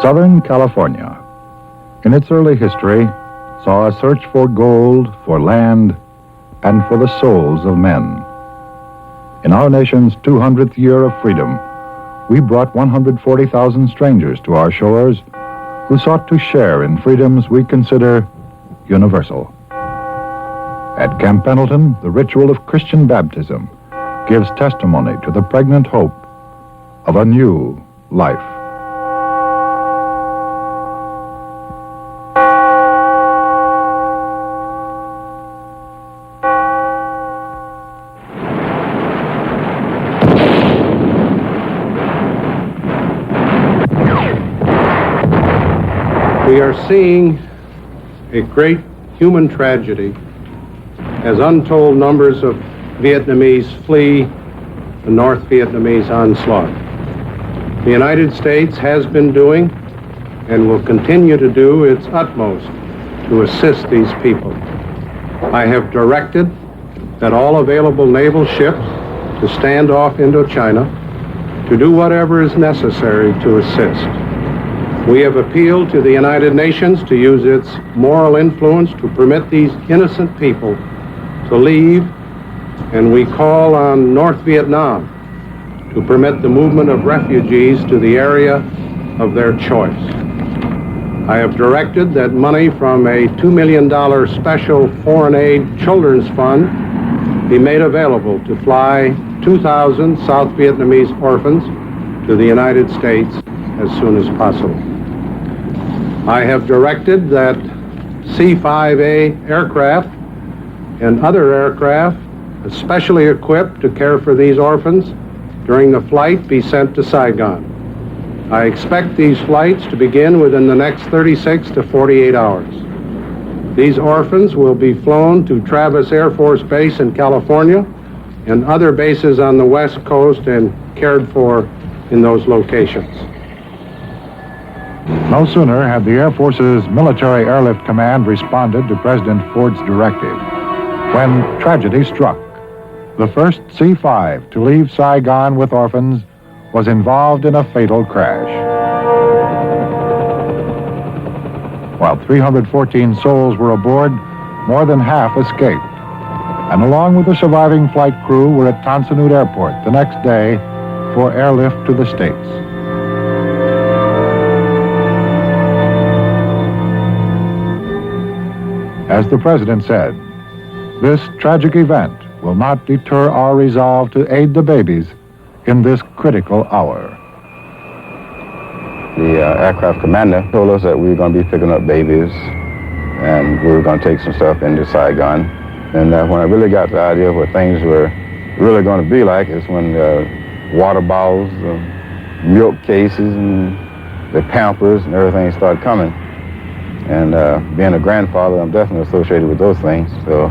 Southern California, in its early history, saw a search for gold, for land, and for the souls of men. In our nation's 200th year of freedom, we brought 140,000 strangers to our shores who sought to share in freedoms we consider universal. At Camp Pendleton, the ritual of Christian baptism gives testimony to the pregnant hope of a new life. We are seeing a great human tragedy as untold numbers of Vietnamese flee the North Vietnamese onslaught. The United States has been doing and will continue to do its utmost to assist these people. I have directed that all available naval ships to stand off Indochina to do whatever is necessary to assist. We have appealed to the United Nations to use its moral influence to permit these innocent people to leave, and we call on North Vietnam to permit the movement of refugees to the area of their choice. I have directed that money from a $2 million special foreign aid children's fund be made available to fly 2,000 South Vietnamese orphans to the United States as soon as possible. I have directed that C-5A aircraft and other aircraft especially equipped to care for these orphans during the flight be sent to Saigon. I expect these flights to begin within the next 36 to 48 hours. These orphans will be flown to Travis Air Force Base in California and other bases on the West Coast and cared for in those locations. No sooner had the Air Force's Military Airlift Command responded to President Ford's directive when tragedy struck. The first C-5 to leave Saigon with orphans was involved in a fatal crash. While 314 souls were aboard, more than half escaped, and along with the surviving flight crew were at Tan Son Nhut Airport the next day for airlift to the States. As the President said, this tragic event will not deter our resolve to aid the babies in this critical hour. The aircraft commander told us that we were going to be picking up babies and we were going to take some stuff into Saigon. And when I really got the idea of what things were really going to be like is when water bottles, milk cases, and the Pampers and everything started coming. And being a grandfather, I'm definitely associated with those things. So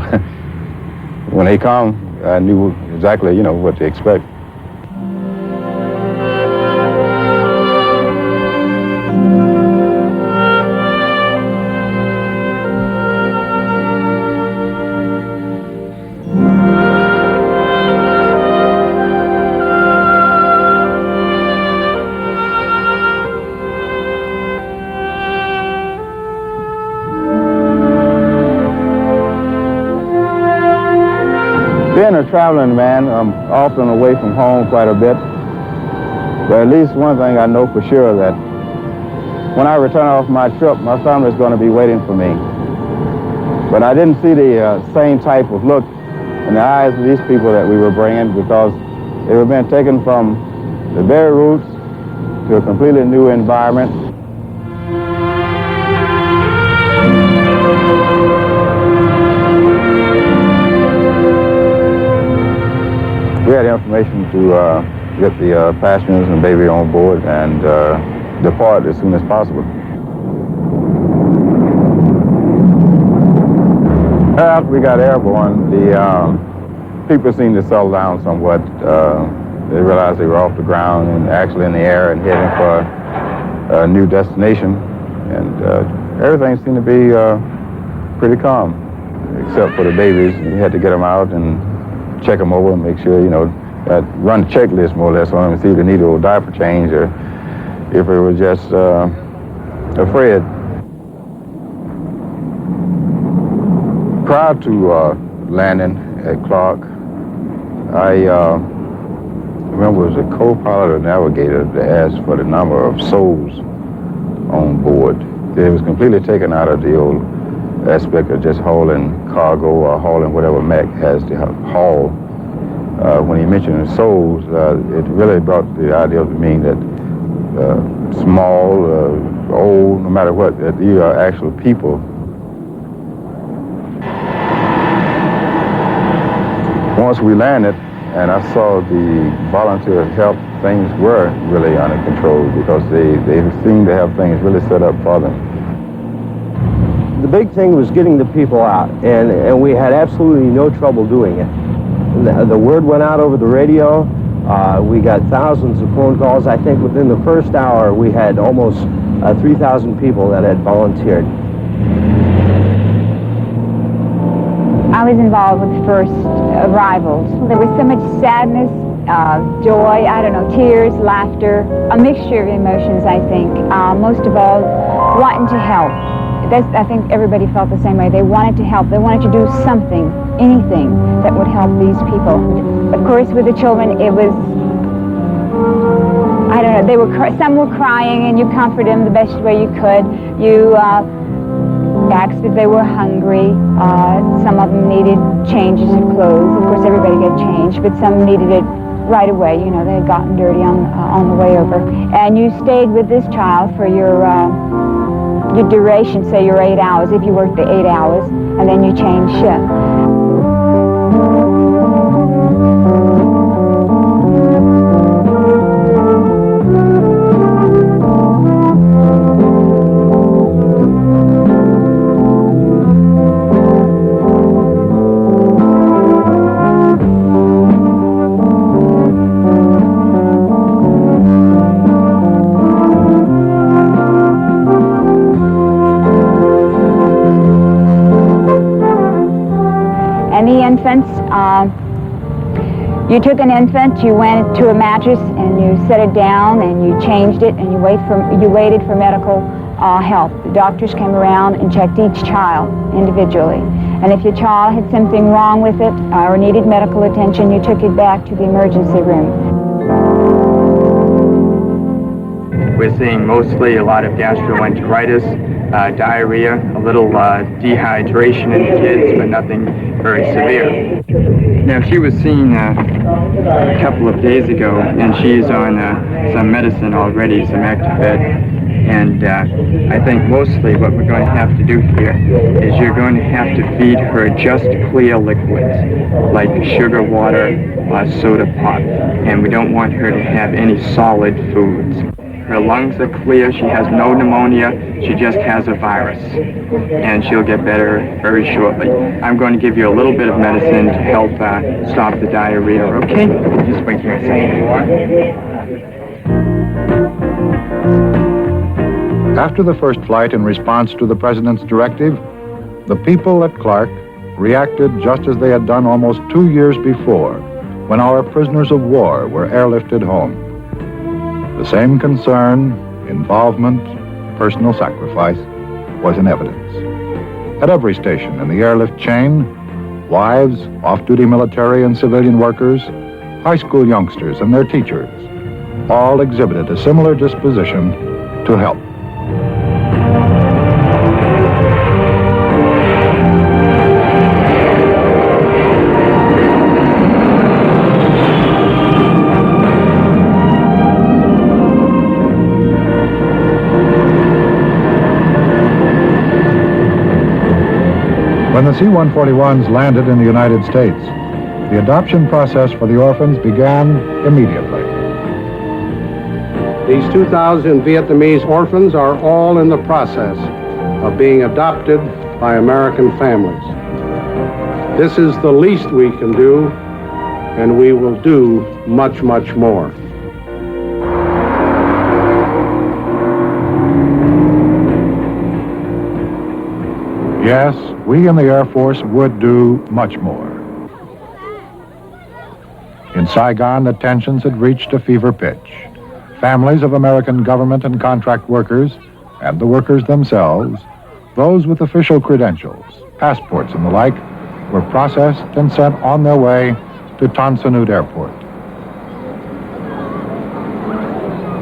when they come, I knew exactly, what to expect. Being a traveling man, I'm often away from home quite a bit. But at least one thing I know for sure, that when I return off my trip, my family's going to be waiting for me. But I didn't see the same type of look in the eyes of these people that we were bringing, because they were being taken from the very roots to a completely new environment. We had information to get the passengers and baby on board and depart as soon as possible. After we got airborne, the people seemed to settle down somewhat. They realized they were off the ground and actually in the air and heading for a new destination. And everything seemed to be pretty calm, except for the babies. We had to get them out and check them over and make sure, run the checklist more or less on them and see if they needed a diaper change or if it was just Fred, prior to landing at Clark, I remember it was a co-pilot or navigator that asked for the number of souls on board. It was completely taken out of the old aspect of just hauling cargo or hauling whatever Mac has to haul. When he mentioned souls, it really brought the idea to mean that small, old, no matter what, that you are actual people. Once we landed and I saw the volunteer help, things were really under control because they seemed to have things really set up for them. The big thing was getting the people out, and we had absolutely no trouble doing it. The word went out over the radio. We got thousands of phone calls. I think within the first hour, we had almost 3,000 people that had volunteered. I was involved with the first arrivals. There was so much sadness, joy, I don't know, tears, laughter, a mixture of emotions, I think. Most of all, wanting to help. I think everybody felt the same way. They wanted to help. They wanted to do something, anything that would help these people. Of course, with the children, it was, I don't know, some were crying, and you comfort them the best way you could. You asked if they were hungry. Some of them needed changes of clothes. Of course, everybody got changed, but some needed it right away. You know, they had gotten dirty on the way over. And you stayed with this child for your duration, say your 8 hours, if you worked the 8 hours, and then you change shift. You took an infant, you went to a mattress and you set it down and you changed it and you waited for medical help. The doctors came around and checked each child individually. And if your child had something wrong with it or needed medical attention, you took it back to the emergency room. We're seeing mostly a lot of gastroenteritis, diarrhea, a little dehydration in the kids, but nothing very severe. Now, she was seen a couple of days ago, and she's on some medicine already, some Actifed, and I think mostly what we're going to have to do here is you're going to have to feed her just clear liquids, like sugar water, soda pop, and we don't want her to have any solid foods. Her lungs are clear, she has no pneumonia, she just has a virus, and she'll get better very shortly. I'm going to give you a little bit of medicine to help stop the diarrhea, okay? Just wait here a second. After the first flight in response to the President's directive, the people at Clark reacted just as they had done almost 2 years before, when our prisoners of war were airlifted home. The same concern, involvement, personal sacrifice was in evidence. At every station in the airlift chain, wives, off-duty military and civilian workers, high school youngsters and their teachers, all exhibited a similar disposition to help. When the C-141s landed in the United States, the adoption process for the orphans began immediately. These 2,000 Vietnamese orphans are all in the process of being adopted by American families. This is the least we can do, and we will do much, much more. Yes, we in the Air Force would do much more. In Saigon, the tensions had reached a fever pitch. Families of American government and contract workers and the workers themselves, those with official credentials, passports and the like, were processed and sent on their way to Tan Son Nhut Airport.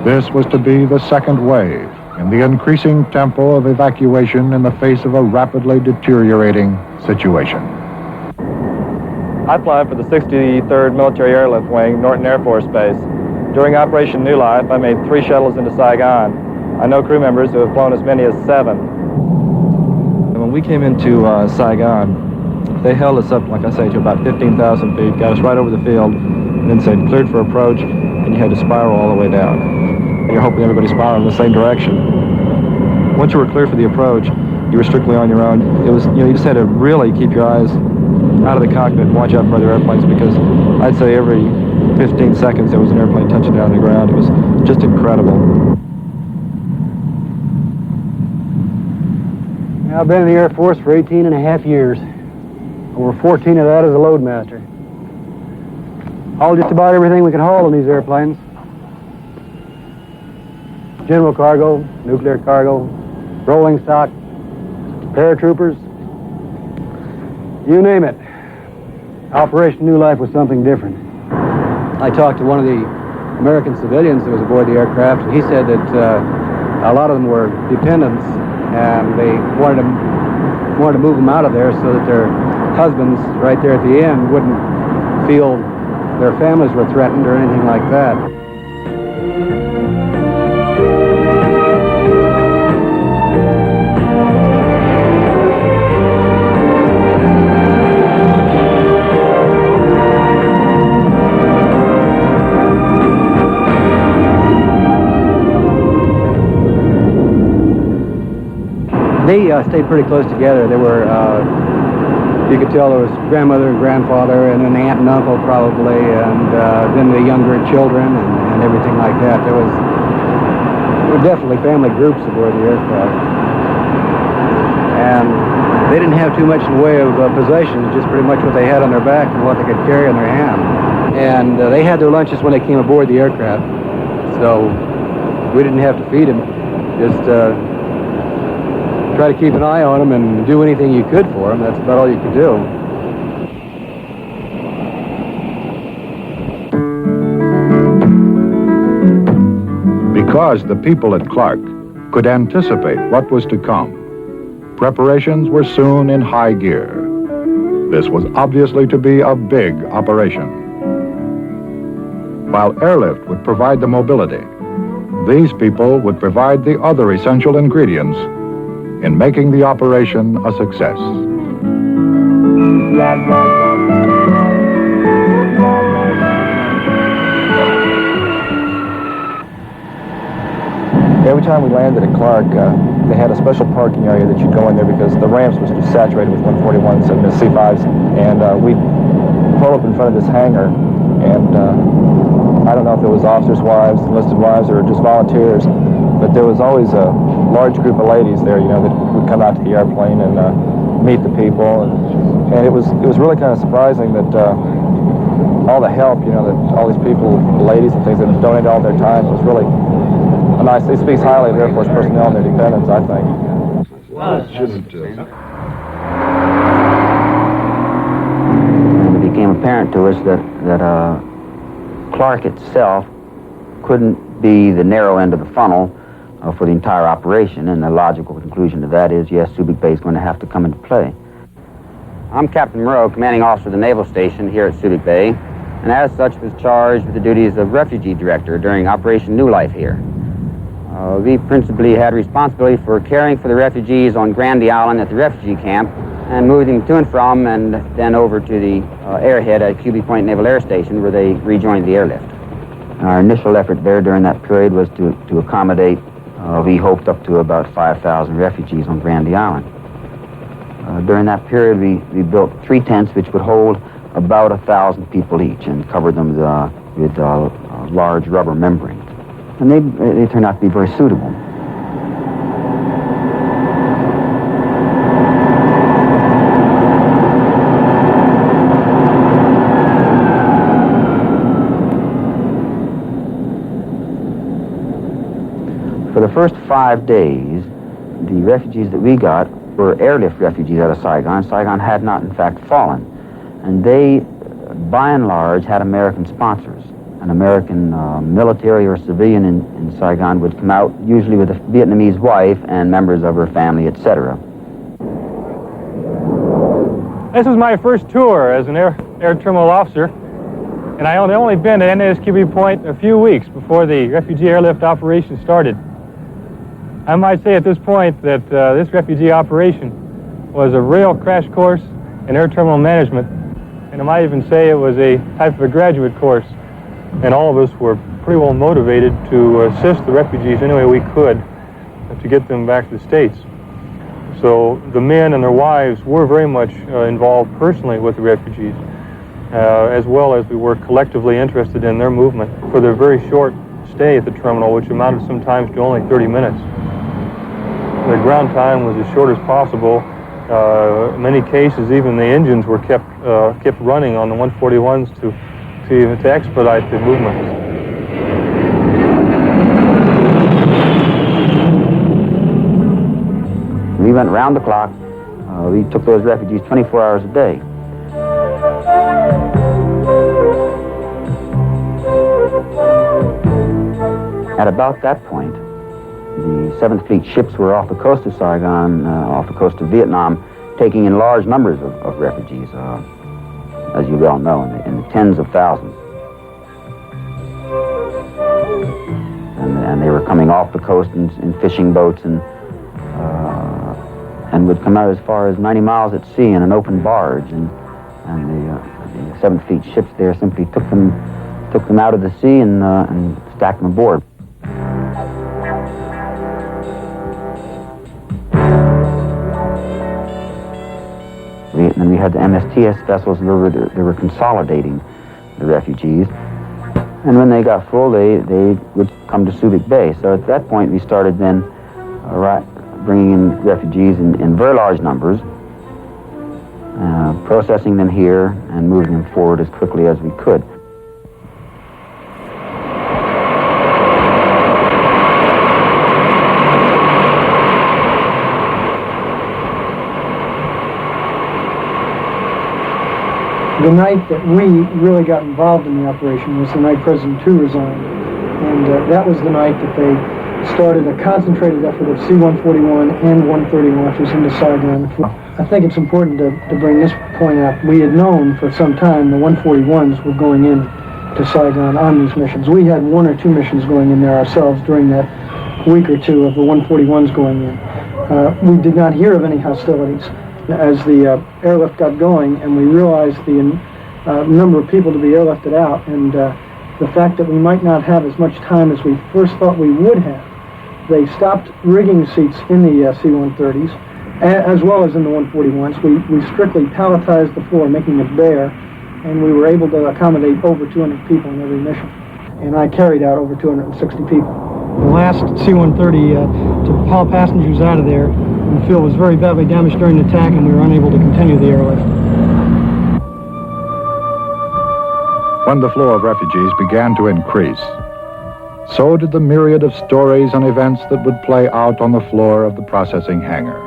This was to be the second wave in the increasing tempo of evacuation in the face of a rapidly deteriorating situation. I fly for the 63rd Military Airlift Wing, Norton Air Force Base. During Operation New Life, I made 3 shuttles into Saigon. I know crew members who have flown as many as 7. And when we came into Saigon, they held us up, like I say, to about 15,000 feet, got us right over the field, and then said, cleared for approach, and you had to spiral all the way down. And you're hoping everybody's spiraling in the same direction. Once you were clear for the approach, you were strictly on your own. It was, you just had to really keep your eyes out of the cockpit and watch out for other airplanes, because I'd say every 15 seconds there was an airplane touching down on the ground. It was just incredible. I've been in the Air Force for 18 and a half years. Over 14 of that as a loadmaster. Hauled just about everything we could haul on these airplanes. General cargo, nuclear cargo, rolling stock, paratroopers, you name it. Operation New Life was something different. I talked to one of the American civilians who was aboard the aircraft, and he said that a lot of them were dependents, and they wanted to move them out of there so that their husbands right there at the end wouldn't feel their families were threatened or anything like that. They stayed pretty close together. They were, you could tell there was grandmother and grandfather, and an aunt and uncle probably, and then the younger children and everything like that. There were definitely family groups aboard the aircraft. And they didn't have too much in the way of possessions, just pretty much what they had on their back and what they could carry in their hand. And they had their lunches when they came aboard the aircraft, so we didn't have to feed them. Just try to keep an eye on them and do anything you could for them. That's about all you could do. Because the people at Clark could anticipate what was to come, preparations were soon in high gear. This was obviously to be a big operation. While Airlift would provide the mobility, these people would provide the other essential ingredients in making the operation a success. Every time we landed at Clark, they had a special parking area that you'd go in there because the ramps was just saturated with 141s and the C5s, and we'd pull up in front of this hangar, and I don't know if it was officers' wives, enlisted wives, or just volunteers, but there was always a large group of ladies there, you know, that would come out to the airplane and meet the people, and it was really kind of surprising that all the help, you know, that all these people, the ladies and things, that donated all their time, was really nice. It speaks highly of Air Force personnel and their dependents, I think. Well, it shouldn't. It became apparent to us that Clark itself couldn't be the narrow end of the funnel for the entire operation, and the logical conclusion to that is, yes, Subic Bay is going to have to come into play. I'm Captain Moreau, commanding officer of the Naval Station here at Subic Bay, and as such was charged with the duties of refugee director during Operation New Life here. We principally had responsibility for caring for the refugees on Grandy Island at the refugee camp and moving them to and from, and then over to the airhead at Cuby Point Naval Air Station, where they rejoined the airlift. Our initial effort there during that period was to accommodate, we hoped, up to about 5,000 refugees on Grandy Island. During that period, we built 3 tents which would hold about 1,000 people each and covered them with large rubber membranes. And they turned out to be very suitable. For the first 5 days, the refugees that we got were airlift refugees out of Saigon. Saigon had not, in fact, fallen. And they, by and large, had American sponsors. An American military or civilian in Saigon would come out, usually with a Vietnamese wife and members of her family, etc. This was my first tour as an air terminal officer, and I had only been at NASQB Point a few weeks before the refugee airlift operation started. I might say at this point that this refugee operation was a real crash course in air terminal management, and I might even say it was a type of a graduate course, and all of us were pretty well motivated to assist the refugees any way we could to get them back to the States. So the men and their wives were very much involved personally with the refugees, as well as we were collectively interested in their movement for their very short stay at the terminal, which amounted sometimes to only 30 minutes. The ground time was as short as possible. In many cases, even the engines were kept running on the 141s to expedite the movement. We went round the clock. We took those refugees 24 hours a day. At about that point, the 7th Fleet ships were off the coast of Saigon, off the coast of Vietnam, taking in large numbers of refugees, as you well know, in the tens of thousands. And they were coming off the coast in fishing boats and would come out as far as 90 miles at sea in an open barge. And the 7th Fleet ships there simply took them out of the sea and stacked them aboard. And we had the MSTS vessels that were consolidating the refugees. And when they got full, they would come to Subic Bay. So at that point, we started then bringing in refugees in very large numbers, processing them here and moving them forward as quickly as we could. The night that we really got involved in the operation was the night President Tu resigned. And that was the night that they started a concentrated effort of C-141 and 130 launches into Saigon. I think it's important to bring this point out. We had known for some time the 141s were going in to Saigon on these missions. We had 1 or 2 missions going in there ourselves during that week or two of the 141s going in. We did not hear of any hostilities. As the airlift got going and we realized the number of people to be airlifted out and the fact that we might not have as much time as we first thought we would have, they stopped rigging seats in the C-130s as well as in the 141s. We strictly palletized the floor, making it bare, and we were able to accommodate over 200 people in every mission. And I carried out over 260 people. The last C-130 to haul passengers out of there, the field was very badly damaged during the attack and we were unable to continue the airlift. When the flow of refugees began to increase, so did the myriad of stories and events that would play out on the floor of the processing hangar.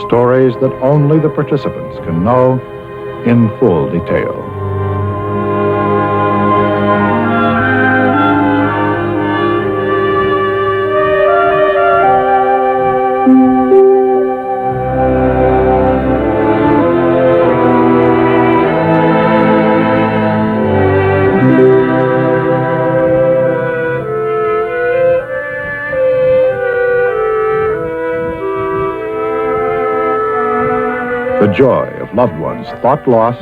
Stories that only the participants can know in full detail. The joy of loved ones thought lost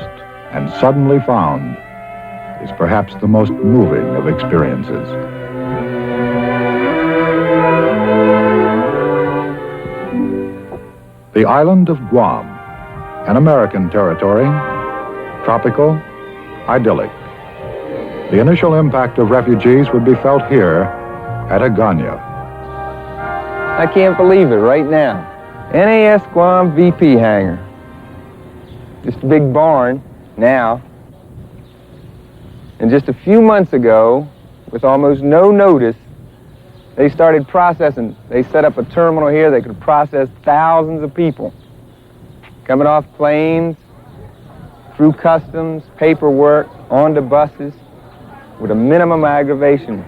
and suddenly found is perhaps the most moving of experiences. The island of Guam, an American territory, tropical, idyllic. The initial impact of refugees would be felt here at Agana. I can't believe it right now. NAS Guam VP hangar. Just a big barn now. And just a few months ago, with almost no notice, They started processing. They set up a terminal here that could process thousands of people coming off planes, through customs, paperwork, onto buses, with a minimum aggravation.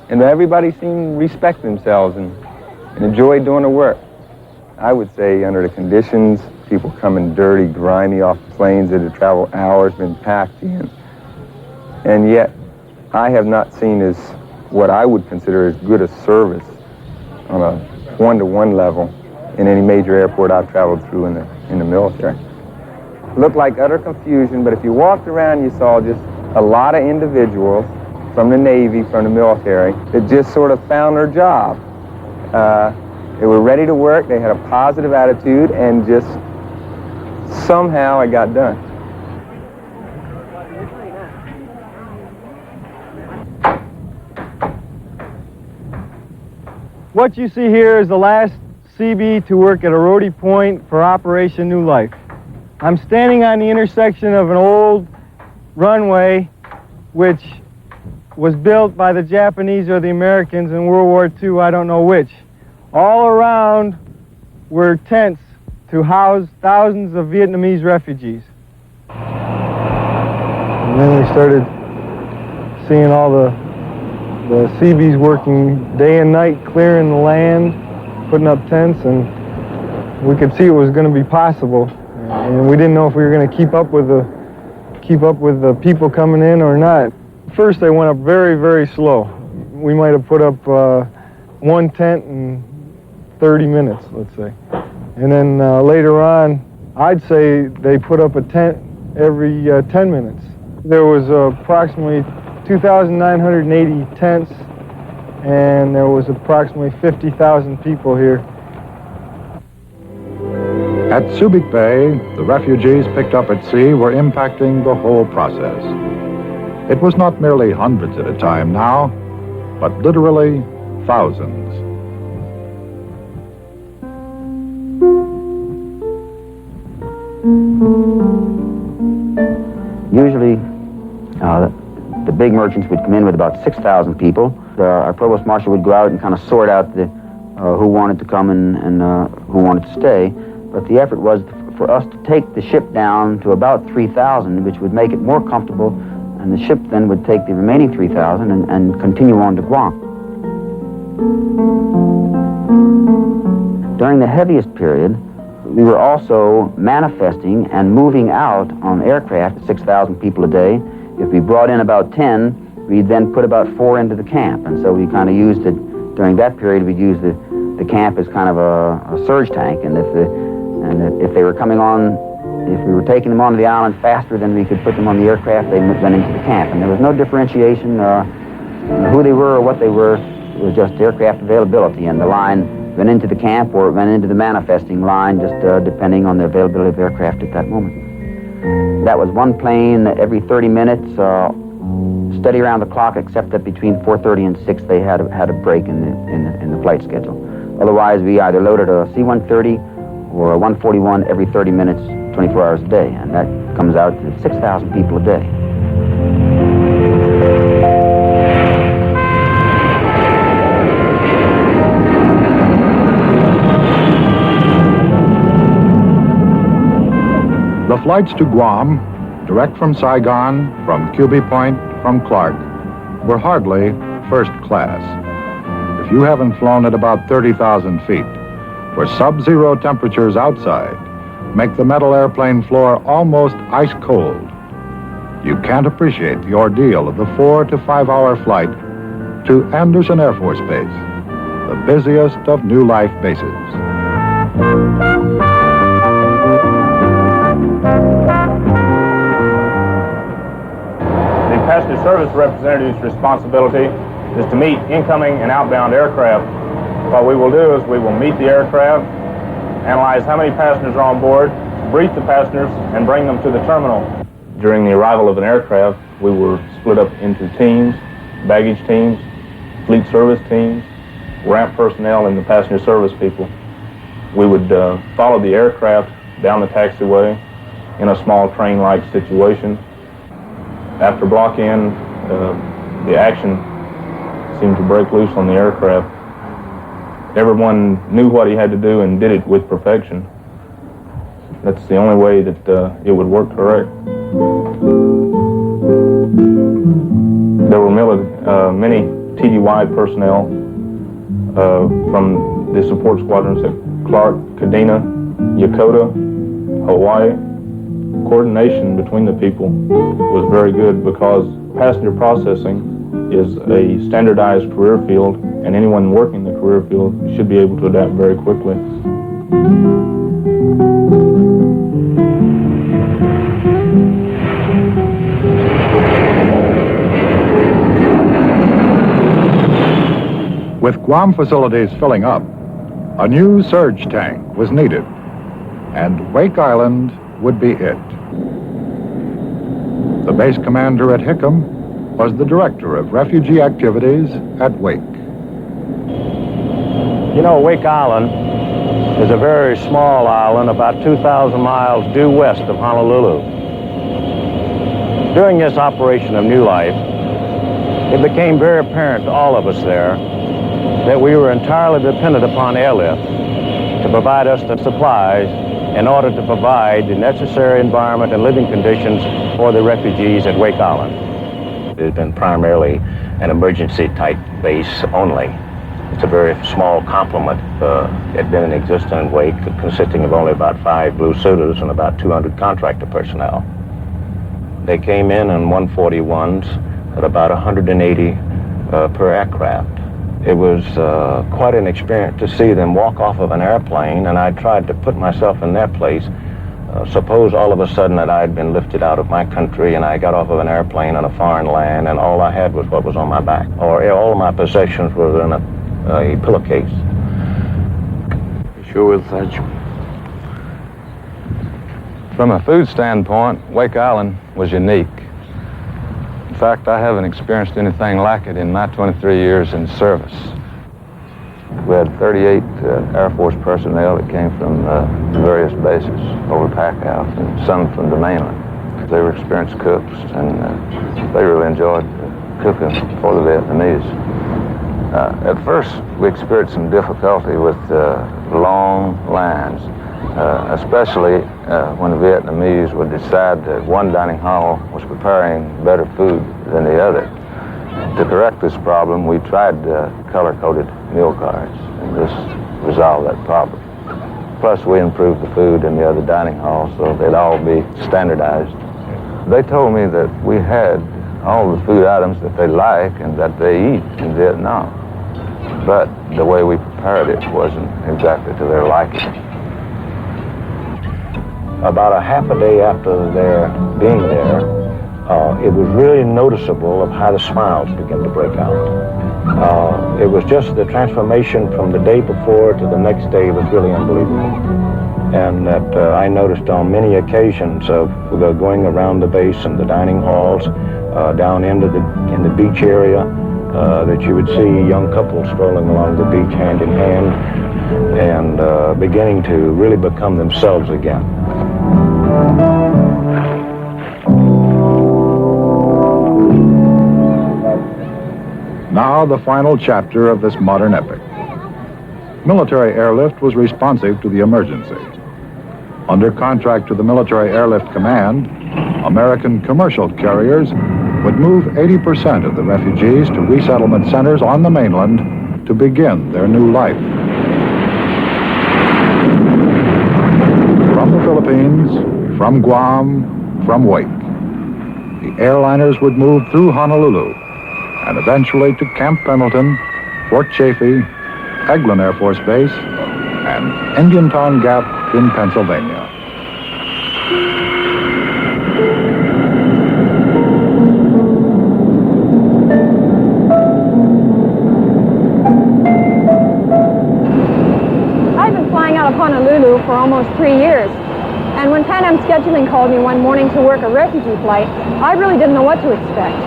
And everybody seemed to respect themselves and enjoy doing the work. I would say under the conditions, people coming dirty, grimy off the planes that had traveled hours, been packed in. And yet, I have not seen as what I would consider as good a service on a one-to-one level in any major airport I've traveled through in the military. It looked like utter confusion, but if you walked around, you saw just a lot of individuals from the Navy, from the military, that just sort of found their job. They were ready to work, they had a positive attitude, and just somehow it got done. What you see here is the last CB to work at a roadie point for Operation New Life. I'm standing on the intersection of an old runway which was built by the Japanese or the Americans in World War II, I don't know which. All around were tents to house thousands of Vietnamese refugees. And then we started seeing all the CBs working day and night, clearing the land, putting up tents, and we could see it was going to be possible. And we didn't know if we were going to keep up with the people coming in or not. First, they went up very, very slow. We might have put up one tent in 30 minutes, let's say. And then later on, I'd say they put up a tent every 10 minutes. There was approximately 2,980 tents, and there was approximately 50,000 people here. At Subic Bay, the refugees picked up at sea were impacting the whole process. It was not merely hundreds at a time now, but literally thousands. Usually, the big merchants would come in with about 6,000 people. Our provost marshal would go out and kind of sort out who wanted to come and who wanted to stay. But the effort was for us to take the ship down to about 3,000, which would make it more comfortable, and the ship then would take the remaining 3,000 and continue on to Guam. During the heaviest period, we were also manifesting and moving out on aircraft 6,000 people a day. If we brought in about 10, we'd then put about 4 into the camp. And so we kind of used it, during that period, we'd use the camp as kind of a surge tank. And if they were coming on, if we were taking them onto the island faster than we could put them on the aircraft, they went into the camp. And there was no differentiation who they were or what they were. It was just aircraft availability, and the line went into the camp or it went into the manifesting line, just depending on the availability of aircraft at that moment. That was one plane every 30 minutes, steady around the clock, except that between 4:30 and 6 they had a break in the flight schedule. Otherwise, we either loaded a C-130 or a 141 every 30 minutes, 24 hours a day, and that comes out to 6,000 people a day. The flights to Guam, direct from Saigon, from QB Point, from Clark, were hardly first class. If you haven't flown at about 30,000 feet, where sub-zero temperatures outside make the metal airplane floor almost ice cold, you can't appreciate the ordeal of the 4 to 5 hour flight to Andersen Air Force Base, the busiest of New Life bases. The passenger service representative's responsibility is to meet incoming and outbound aircraft. What we will do is we will meet the aircraft, analyze how many passengers are on board, brief the passengers, and bring them to the terminal. During the arrival of an aircraft, we were split up into teams, baggage teams, fleet service teams, ramp personnel, and the passenger service people. We would follow the aircraft down the taxiway in a small train-like situation. After block-in, the action seemed to break loose on the aircraft. Everyone knew what he had to do and did it with perfection. That's the only way that it would work correct. There were many TDY personnel from the support squadrons at Clark, Kadena, Yokota, Hawaii. Coordination between the people was very good because passenger processing is a standardized career field, and anyone working the career field should be able to adapt very quickly. With Guam facilities filling up, a new surge tank was needed, and Wake Island would be it. The base commander at Hickam was the director of refugee activities at Wake. You know, Wake Island is a very small island about 2,000 miles due west of Honolulu. During this operation of New Life, it became very apparent to all of us there that we were entirely dependent upon Airlift to provide us the supplies in order to provide the necessary environment and living conditions for the refugees at Wake Island. It has been primarily an emergency type base only. It's a very small complement. It had been in existence in Wake, consisting of only about 5 blue suiters and about 200 contractor personnel. They came in 141s at about 180 per aircraft. It was quite an experience to see them walk off of an airplane, and I tried to put myself in their place. Suppose all of a sudden that I had been lifted out of my country and I got off of an airplane on a foreign land and all I had was what was on my back, or all of my possessions were in a pillowcase. Sure will, Sarge. From a food standpoint, Wake Island was unique. In fact, I haven't experienced anything like it in my 23 years in service. We had 38 Air Force personnel that came from various bases over Packhouse and some from the mainland. They were experienced cooks and they really enjoyed cooking for the Vietnamese. At first, we experienced some difficulty with long lines, especially when the Vietnamese would decide that one dining hall was preparing better food than the other. To correct this problem, we tried color-coded meal cards, and this resolved that problem. Plus, we improved the food in the other dining halls so they'd all be standardized. They told me that we had all the food items that they like and that they eat in Vietnam, but the way we prepared it wasn't exactly to their liking. About a half a day after their being there, it was really noticeable of how the smiles began to break out. It was just the transformation from the day before to the next day was really unbelievable. And that I noticed on many occasions of going around the base and the dining halls, down into in the beach area, that you would see young couples strolling along the beach hand in hand and beginning to really become themselves again. Now the final chapter of this modern epic. Military airlift was responsive to the emergency. Under contract to the Military Airlift Command, American commercial carriers would move 80% of the refugees to resettlement centers on the mainland to begin their new life. From the Philippines, from Guam, from Wake, the airliners would move through Honolulu and eventually to Camp Pendleton, Fort Chaffee, Eglin Air Force Base, and Indiantown Gap in Pennsylvania. I've been flying out of Honolulu for almost 3 years. And when Pan Am Scheduling called me one morning to work a refugee flight, I really didn't know what to expect.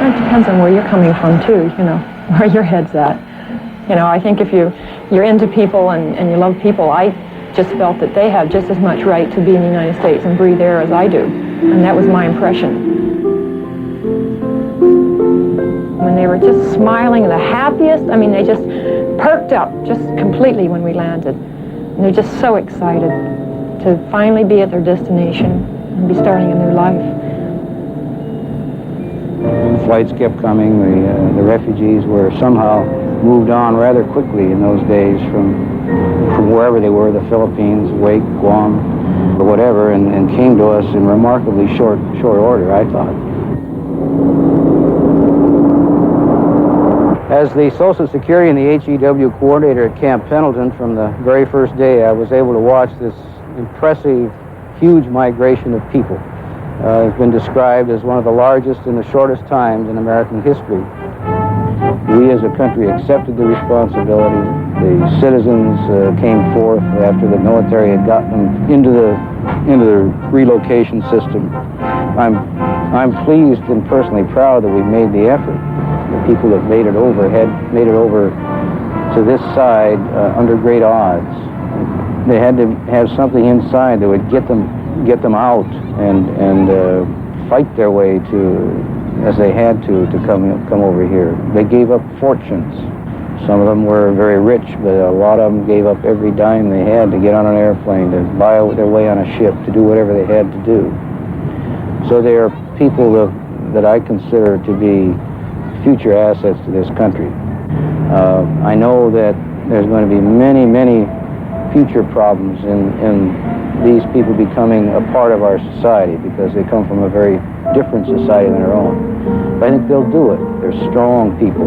It depends on where you're coming from, too, you know, where your head's at. You know, I think if you're into people and you love people, I just felt that they have just as much right to be in the United States and breathe air as I do. And that was my impression. And and they were just smiling, the happiest. I mean, they just perked up just completely when we landed. And they're just so excited to finally be at their destination and be starting a new life. The flights kept coming. The refugees were somehow moved on rather quickly in those days from wherever they were, the Philippines, Wake, Guam, or whatever, and came to us in remarkably short order, I thought. As the Social Security and the HEW coordinator at Camp Pendleton, from the very first day, I was able to watch this impressive, huge migration of people. It's been described as one of the largest in the shortest times in American history. We as a country accepted the responsibility. The citizens came forth after the military had gotten them into the relocation system. I'm pleased and personally proud that we made the effort. The people that made it over had made it over to this side under great odds. They had to have something inside that would get them out and fight their way to, as they had to come over here. They gave up fortunes. Some of them were very rich, but a lot of them gave up every dime they had to get on an airplane, to buy their way on a ship, to do whatever they had to do. So they are people that I consider to be future assets to this country. I know that there's going to be many future problems in these people becoming a part of our society, because they come from a very different society than our own. But I think they'll do it. They're strong people.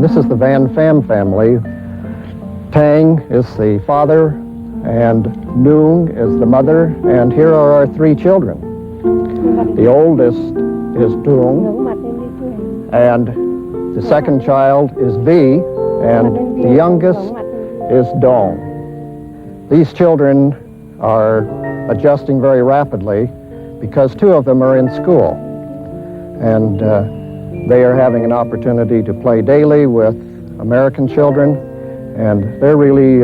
This is the Van Pham family. Tang is the father, and Noong is the mother, and here are our three children. The oldest is Doong, and the second child is Vi, and the youngest is Dong. These children are adjusting very rapidly because two of them are in school, and they are having an opportunity to play daily with American children, and they're really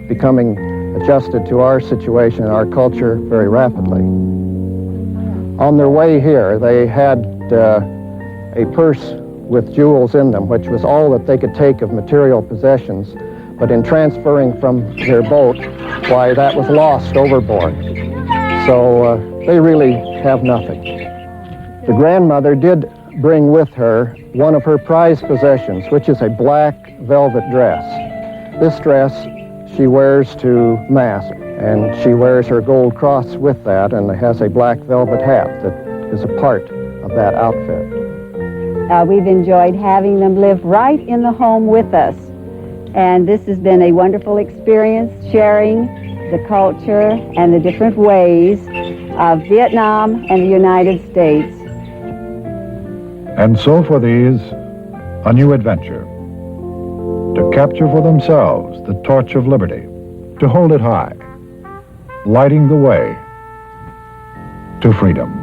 becoming adjusted to our situation and our culture very rapidly. On their way here, they had a purse with jewels in them, which was all that they could take of material possessions. But in transferring from their boat, why, that was lost overboard. So they really have nothing. The grandmother did bring with her one of her prized possessions, which is a black velvet dress. This dress she wears to Mass, and she wears her gold cross with that, and it has a black velvet hat that is a part of that outfit. We've enjoyed having them live right in the home with us. And this has been a wonderful experience, sharing the culture and the different ways of Vietnam and the United States. And so for these, a new adventure. To capture for themselves the torch of liberty, to hold it high, lighting the way to freedom.